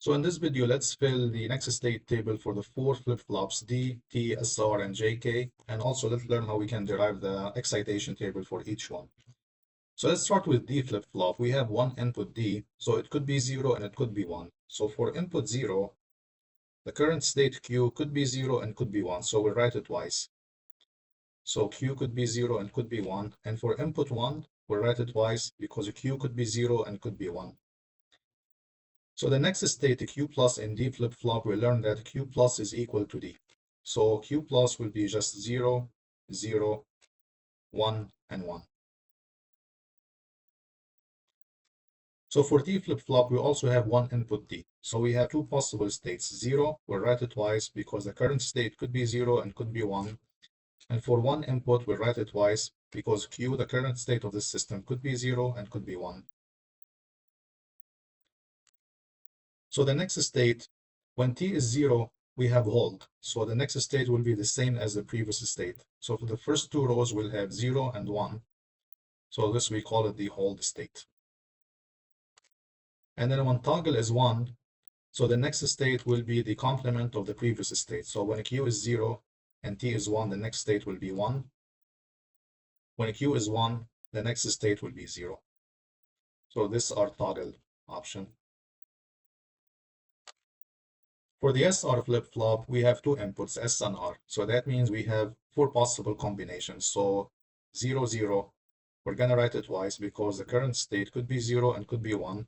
So in this video, let's fill the next state table for the four flip-flops D, T, SR, and JK. And also let's learn how we can derive the excitation table for each one. So let's start with D flip-flop. We have one input D, so it could be 0 and it could be 1. So for input 0, the current state Q could be 0 and could be 1. So we'll write it twice. So Q could be 0 and could be 1. And for input 1, we'll write it twice because Q could be 0 and could be 1. So the next state, Q plus in D flip-flop, we learned that Q plus is equal to D. So Q plus will be just 0, 0, 1, and 1. So for D flip-flop, we also have one input D. So we have two possible states. 0, we'll write it twice because the current state could be 0 and could be 1. And for one input, we'll write it twice because Q, the current state of the system, could be 0 and could be 1. So the next state, when T is 0, we have hold. So the next state will be the same as the previous state. So for the first two rows, we'll have 0 and 1. So this we call it the hold state. And then when toggle is 1, so the next state will be the complement of the previous state. So when Q is 0 and T is 1, the next state will be 1. When Q is 1, the next state will be 0. So this is our toggle option. For the SR flip-flop, we have two inputs, S and R. So that means we have four possible combinations. So 0, 0, we're going to write it twice because the current state could be 0 and could be 1.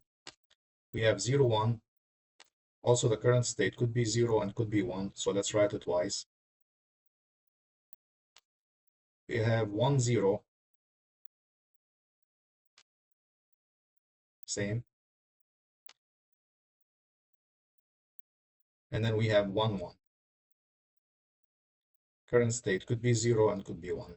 We have 0, 1. Also, the current state could be 0 and could be 1. So let's write it twice. We have 1, 0. Same. And then we have 1, 1. Current state could be 0 and could be 1.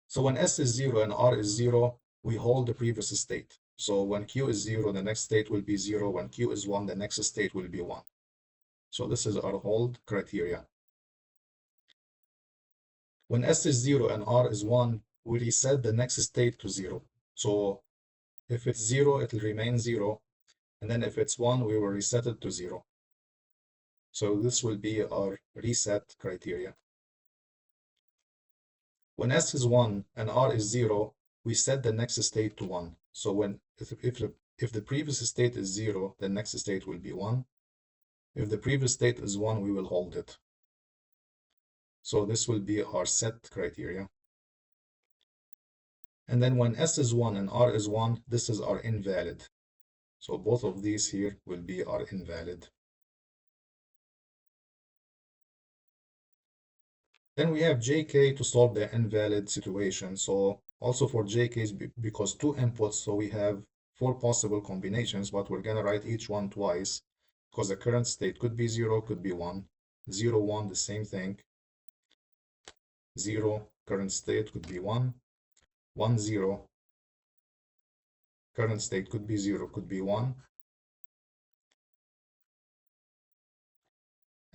So when S is 0 and R is 0, we hold the previous state. So when Q is 0, the next state will be 0. When Q is 1, the next state will be 1. So this is our hold criteria. When S is 0 and R is 1, we reset the next state to 0. So if it's 0, it will remain 0. And then if it's 1, we will reset it to 0. So this will be our reset criteria. When S is 1 and R is 0, we set the next state to 1. So if the previous state is 0, the next state will be 1. If the previous state is 1, we will hold it. So this will be our set criteria. And then when S is 1 and R is 1, this is our invalid. So both of these here will be our invalid. Then we have JK to solve the invalid situation. So also for JKs, because two inputs, so we have four possible combinations, but we're gonna write each one twice because the current state could be 0, could be 1. 0, 1, the same thing. 0, current state could be 1. 1, 0, current state could be 0, could be 1.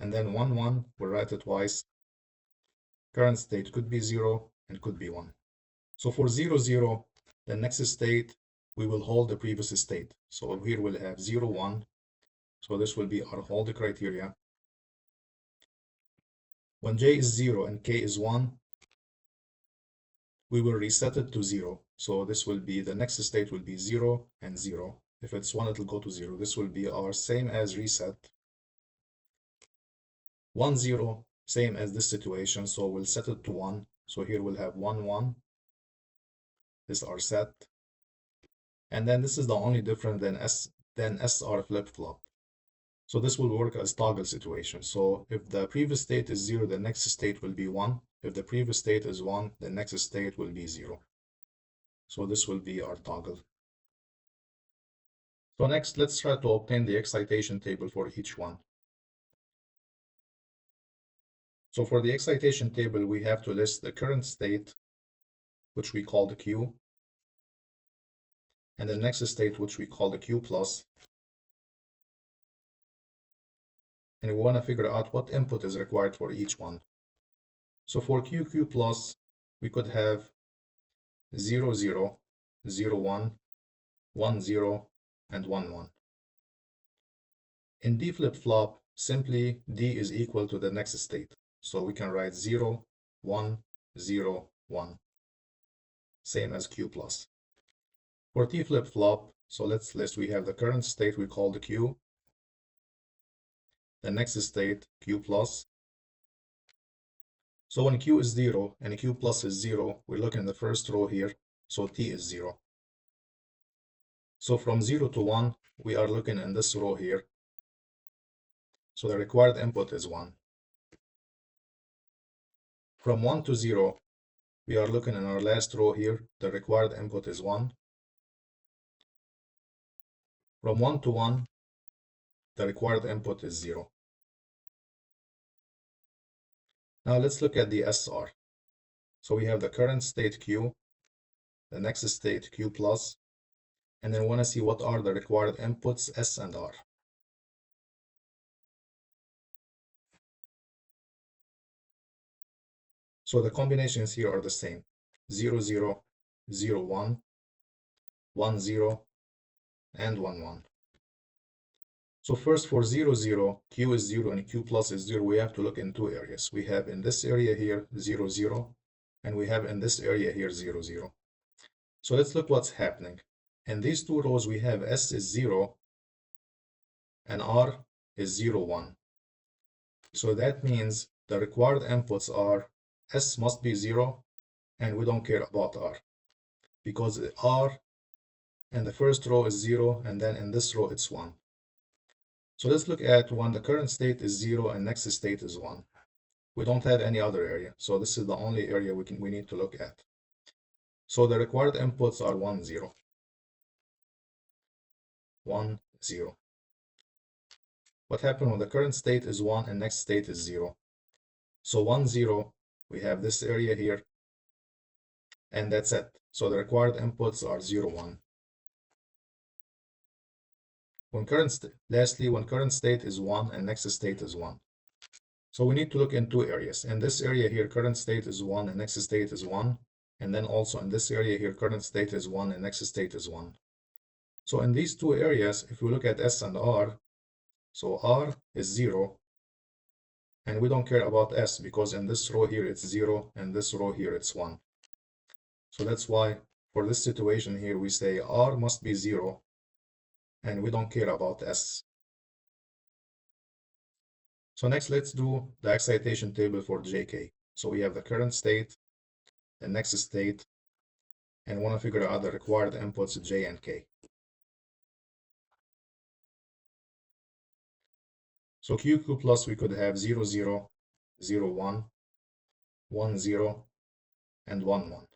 And then 1, 1, we'll write it twice. Current state could be 0 and could be 1. So for 0, 0, the next state, we will hold the previous state. So here we'll have 0, 1. So this will be our hold criteria. When J is 0 and K is 1, we will reset it to 0. So this will be, the next state will be 0 and 0. If it's 1, it will go to 0. This will be our same as reset. 1, 0, same as this situation. So we'll set it to 1. So here we'll have 1, 1. This is our set. And then this is the only different than SR flip-flop. So this will work as toggle situation. So if the previous state is 0, the next state will be 1. If the previous state is 1, the next state will be 0. So this will be our toggle. So next, let's try to obtain the excitation table for each one. So for the excitation table, we have to list the current state, which we call the Q, and the next state, which we call the Q plus. And we want to figure out what input is required for each one. So for Q plus, we could have 0, 0, 0, 1, 1, 0, and 1, 1. In D flip-flop, simply D is equal to the next state. So we can write 0, 1, 0, 1, same as Q plus. For T flip-flop, so let's list, we have the current state we call the Q, the next state Q plus. So when Q is 0 and Q plus is 0, we look in the first row here, so T is 0. So from 0 to 1, we are looking in this row here. So the required input is 1. From 1 to 0, we are looking in our last row here, the required input is 1. From 1 to 1, the required input is 0. Now let's look at the SR. So we have the current state Q, the next state Q plus, and then we want to see what are the required inputs S and R. So the combinations here are the same. 0, 0, 0, 1, 1, 0, and 1, 1. So first for 0, 0, Q is 0 and Q plus is 0, we have to look in two areas. We have in this area here 0, 0, and we have in this area here 0, 0. So let's look what's happening. In these two rows, we have S is 0 and R is 0, 1. So that means the required inputs are S must be 0, and we don't care about R, because R in the first row is 0, and then in this row it's 1. So let's look at when the current state is 0 and next state is 1. We don't have any other area, so this is the only area we need to look at. So the required inputs are 1, 0. 1, 0. What happened when the current state is 1 and next state is 0? So 1, 0, we have this area here, and that's it. So the required inputs are 0, 1. Lastly, when current state is 1 and next state is 1. So we need to look in two areas. In this area here, current state is 1 and next state is 1. And then also in this area here, current state is 1 and next state is 1. So in these two areas, if we look at S and R, so R is 0, and we don't care about S because in this row here it's 0, and this row here it's 1. So that's why for this situation here, we say R must be 0, and we don't care about S. So next, let's do the excitation table for JK. So we have the current state, the next state, and want to figure out the required inputs J and K. So QQ plus, we could have 0, 0, 0, 1, 1, 0, and 1, 1.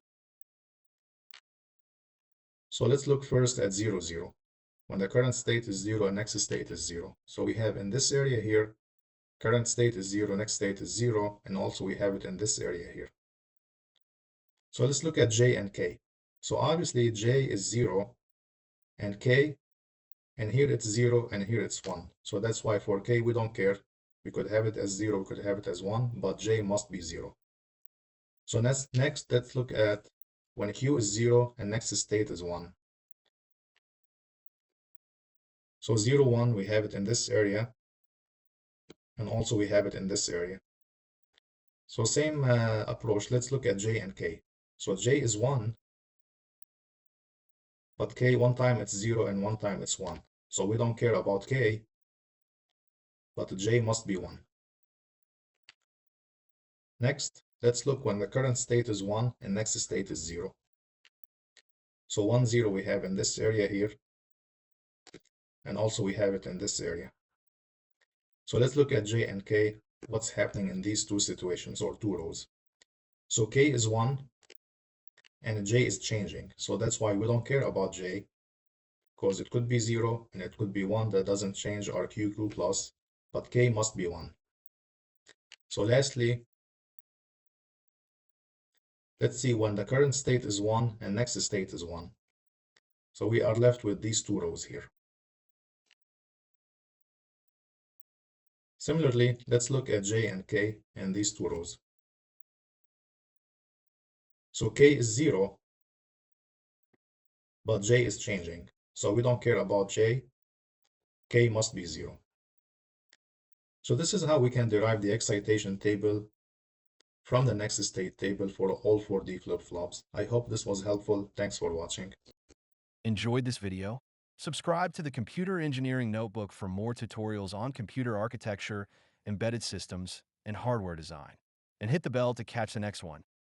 So let's look first at 0, 0. When the current state is 0 and next state is 0. So we have in this area here, current state is 0, next state is 0, and also we have it in this area here. So let's look at J and K. So obviously J is 0 and K, and here it's 0 and here it's 1. So that's why for K we don't care. We could have it as 0, we could have it as 1, but J must be 0. So next let's look at when Q is 0 and next state is 1. So 0, 1, we have it in this area, and also we have it in this area. So same approach, let's look at J and K. So J is 1, but K one time it's 0 and one time it's 1. So we don't care about K, but J must be 1. Next, let's look when the current state is 1 and next state is 0. So 1, 0 we have in this area here, and also we have it in this area. So let's look at J and K, what's happening in these two situations or two rows. So K is 1 and J is changing. So that's why we don't care about J, because it could be 0 and it could be 1. That doesn't change our QQ plus, but K must be 1. So lastly, let's see when the current state is 1 and next state is 1. So we are left with these two rows here. Similarly, let's look at J and K in these two rows. So K is 0, but J is changing. So we don't care about J. K must be 0. So this is how we can derive the excitation table from the next state table for all 4D flip-flops. I hope this was helpful. Thanks for watching. Enjoyed this video? Subscribe to the Computer Engineering Notebook for more tutorials on computer architecture, embedded systems, and hardware design. And hit the bell to catch the next one.